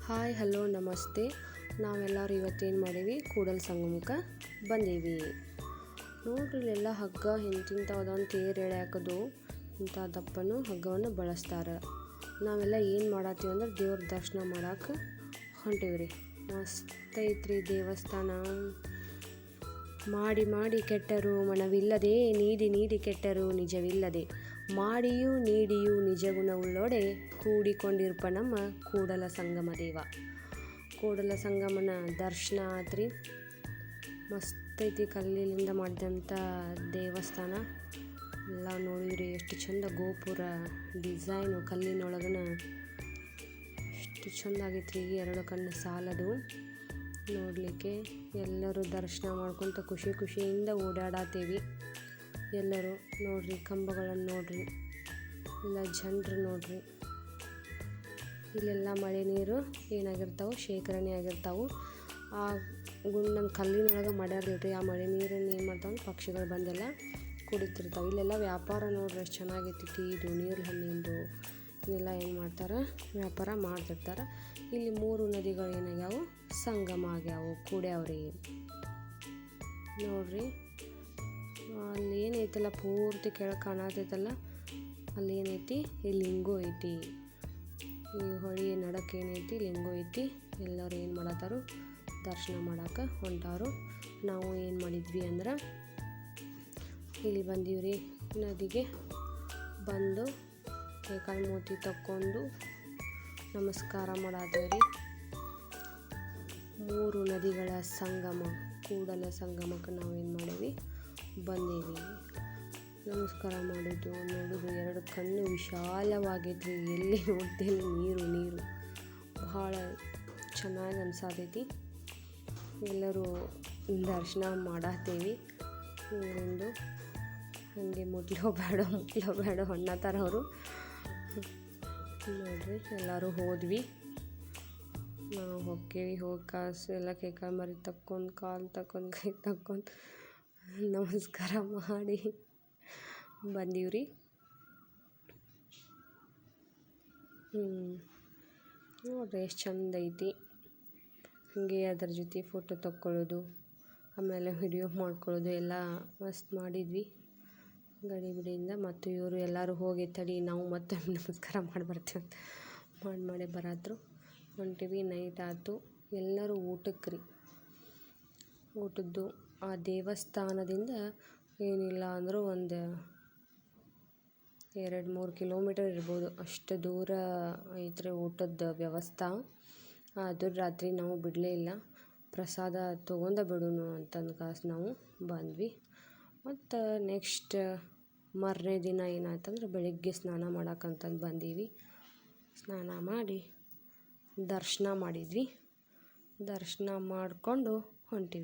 Hi hello ನಮಸ್ತೆ. ನಾವೆಲ್ಲರೂ ಇವತ್ತೇನು ಮಾಡೀವಿ, ಕೂಡಲ ಸಂಗಮಕ್ಕೆ ಬಂದೀವಿ. ನೋಡ್ರಿ ಇಲ್ಲೆಲ್ಲ ಹಗ್ಗ ಇಂತಿಂಥವ್ದೊಂದು ತೇರು ಎಳ್ಯಾಕದು ಇಂಥ ದಪ್ಪನು ಹಗ್ಗವನ್ನು ಬಳಸ್ತಾರೆ. ನಾವೆಲ್ಲ ಏನು ಮಾಡತ್ತೀವಿ ಅಂದ್ರೆ ದೇವ್ರ ದರ್ಶನ ಮಾಡಕ್ಕೆ ಹೊಂಟೀವ್ರಿ. ಮಸ್ತ್ ಐತ್ರಿ ದೇವಸ್ಥಾನ. ಮಾಡಿ ಮಾಡಿ ಕೆಟ್ಟರು ಮನವಿಲ್ಲದೆ, ನೀಡಿ ನೀಡಿ ಕೆಟ್ಟರು ನಿಜವಿಲ್ಲದೆ, ಮಾಡಿಯೂ ನೀಡಿಯೂ ನಿಜಗುಣವುಳ್ಳೊಡೆ, ಕೂಡಿಕೊಂಡಿರ್ಪ ನಮ್ಮ ಕೂಡಲ ಸಂಗಮ ದೇವ. ಕೂಡಲ ಸಂಗಮನ ದರ್ಶನ ಆತ್ರಿ. ಮಸ್ತ್ ಐತಿ, ಕಲ್ಲಿನಿಂದ ಮಾಡಿದಂಥ ದೇವಸ್ಥಾನ ಎಲ್ಲ ನೋಡಿದ್ರಿ. ಎಷ್ಟು ಚಂದ ಗೋಪುರ ಡಿಸೈನು ಕಲ್ಲಿನೊಳಗನ ಎಷ್ಟು ಚಂದ ಆಗೈತ್ರಿ. ಎರಡು ಕಣ್ಣು ಸಾಲದು ನೋಡಲಿಕ್ಕೆ. ಎಲ್ಲರೂ ದರ್ಶನ ಮಾಡ್ಕೊತ ಖುಷಿ ಖುಷಿಯಿಂದ ಓಡಾಡತ್ತೀವಿ ಎಲ್ಲರೂ. ನೋಡ್ರಿ ಕಂಬಗಳನ್ನು ನೋಡ್ರಿ, ಇಲ್ಲ ಜನರು ನೋಡ್ರಿ. ಇಲ್ಲೆಲ್ಲ ಮಳೆ ನೀರು ಏನಾಗಿರ್ತಾವೆ, ಶೇಖರಣೆ ಆಗಿರ್ತಾವೆ. ಆ ನಮ್ಮ ಕಲ್ಲಿನೊಳಗೆ ಮಾಡ್ಯಾರ್ರಿ. ಆ ಮಳೆ ನೀರನ್ನು ಏನು ಮಾಡ್ತಾವೆ, ಪಕ್ಷಿಗಳು ಬಂದೆಲ್ಲ ಕುಡಿತಿರ್ತಾವೆ. ಇಲ್ಲೆಲ್ಲ ವ್ಯಾಪಾರ ನೋಡ್ರಿ ಎಷ್ಟು ಚೆನ್ನಾಗೈತಿ. ಟೀದು, ನೀರು ಹಣ್ಣಿಂದು ಇವೆಲ್ಲ ಏನು ಮಾಡ್ತಾರೆ, ವ್ಯಾಪಾರ ಮಾಡ್ತಿರ್ತಾರೆ. ಇಲ್ಲಿ 3 ನದಿಗಳು ಏನಾಗ್ಯಾವು, ಸಂಗಮ ಆಗ್ಯಾವು, ಕೂಡ್ಯಾವ್ರಿ ನೋಡ್ರಿ. ಅಲ್ಲಿ ಏನೈತಲ್ಲ ಪೂರ್ತಿ ಕೆಳಗೆ ಕಾಣತೈತಲ್ಲ, ಅಲ್ಲಿ ಏನೈತಿ, ಈ ಲಿಂಗು ಐತಿ. ಈ ಹೊಳಿ ನಡಕ್ಕೆ ಏನೈತಿ, ಲಿಂಗು ಐತಿ. ಎಲ್ಲರೂ ಏನು ಮಾಡತ್ತಾರು, ದರ್ಶನ ಮಾಡಕ್ಕೆ ಹೊಂಟಾರು. ನಾವು ಏನು ಮಾಡಿದ್ವಿ ಅಂದ್ರೆ ಇಲ್ಲಿ ಬಂದೀವ್ರಿ. ನದಿಗೆ ಬಂದು ಕೈಕಾಲು ಮೂತಿ ತಕ್ಕೊಂಡು ನಮಸ್ಕಾರ ಮಾಡತ್ತೇವ್ರಿ. 3 ನದಿಗಳ ಸಂಗಮ, ಕೂಡಲ ಸಂಗಮಕ್ಕೆ ನಾವೇನು ಮಾಡೀವಿ, ಬಂದೀವಿ. ನಮಸ್ಕಾರ ಮಾಡೋದು ನೋಡೋದು, 2 ಕಣ್ಣು ವಿಶಾಲವಾಗೈತ್ರಿ. ಎಲ್ಲಿ ನೋಡ್ತೇನೆ ನೀರು ನೀರು, ಭಾಳ ಚೆನ್ನಾಗಿ ಅನ್ಸಾತೈತಿ. ಎಲ್ಲರೂ ದರ್ಶನ ಮಾಡತ್ತೀವಿ. ನೀರಿಂದು ಹಾಗೆ ಮುಟ್ಲೋ ಬೇಡ ಅನ್ನತ್ತಾರ ಅವರು. ನೋಡ್ರಿ ಎಲ್ಲರೂ ಹೋದ್ವಿ. ನಾವು ಹೋಗಿ ಕಾಸು ಎಲ್ಲ ಕೈಕಾಲು ಮರಿ ತಕ್ಕೊಂಡು, ಕಾಲು ತಕ್ಕೊಂಡು, ಕೈ ತಕ್ಕೊಂಡು ನಮಸ್ಕಾರ ಮಾಡಿ ಬಂದೀವ್ರಿ. ನೋಡ್ರಿ ಎಷ್ಟು ಚಂದ ಐತಿ. ಹಾಗೆ ಅದ್ರ ಜೊತೆ ಫೋಟೋ ತಕ್ಕೊಳ್ಳೋದು, ಆಮೇಲೆ ವಿಡಿಯೋ ಮಾಡ್ಕೊಳ್ಳೋದು ಎಲ್ಲ ಮಸ್ತ್ ಮಾಡಿದ್ವಿ ಗಡಿಬಿಡಿಯಿಂದ. ಮತ್ತು ಇವರು ಎಲ್ಲರೂ ಹೋಗಿ ತಡಿ ನಾವು ಮತ್ತೆ ನಮಸ್ಕಾರ ಮಾಡಿ ಬರ್ತೀವಿ ಅಂತ ಮಾಡಿ ಬರತ್ರು. ಹೊಂಟಿವಿ. ನೈಟ್ ಆಯಿತು. ಎಲ್ಲರೂ ಊಟಕ್ಕೆ ರೀ. ಊಟದ್ದು ಆ ದೇವಸ್ಥಾನದಿಂದ ಏನಿಲ್ಲ ಅಂದರೂ ಒಂದು 2-3 ಕಿಲೋಮೀಟರ್ ಇರ್ಬೋದು, ಅಷ್ಟು ದೂರ ಐತ್ರಿ ಊಟದ ವ್ಯವಸ್ಥೆ. ಅದು ರಾತ್ರಿ ನಾವು ಬಿಡಲೇ ಇಲ್ಲ, ಪ್ರಸಾದ ತೊಗೊಂಡ ಬಿಡೋಣ ಅಂತಂದು ಕಾಸು ನಾವು ಬಂದ್ವಿ. ಮತ್ತು ನೆಕ್ಸ್ಟ್ ಮಾರನೇ ದಿನ ಏನಾಯ್ತಂದ್ರೆ ಬೆಳಗ್ಗೆ ಸ್ನಾನ ಮಾಡೋಕ್ಕಂತಂದು ಬಂದೀವಿ. ಸ್ನಾನ ಮಾಡಿ ದರ್ಶನ ಮಾಡಿದ್ವಿ. ದರ್ಶನ ಮಾಡಿಕೊಂಡು ಹೊಂಟಿವಿ.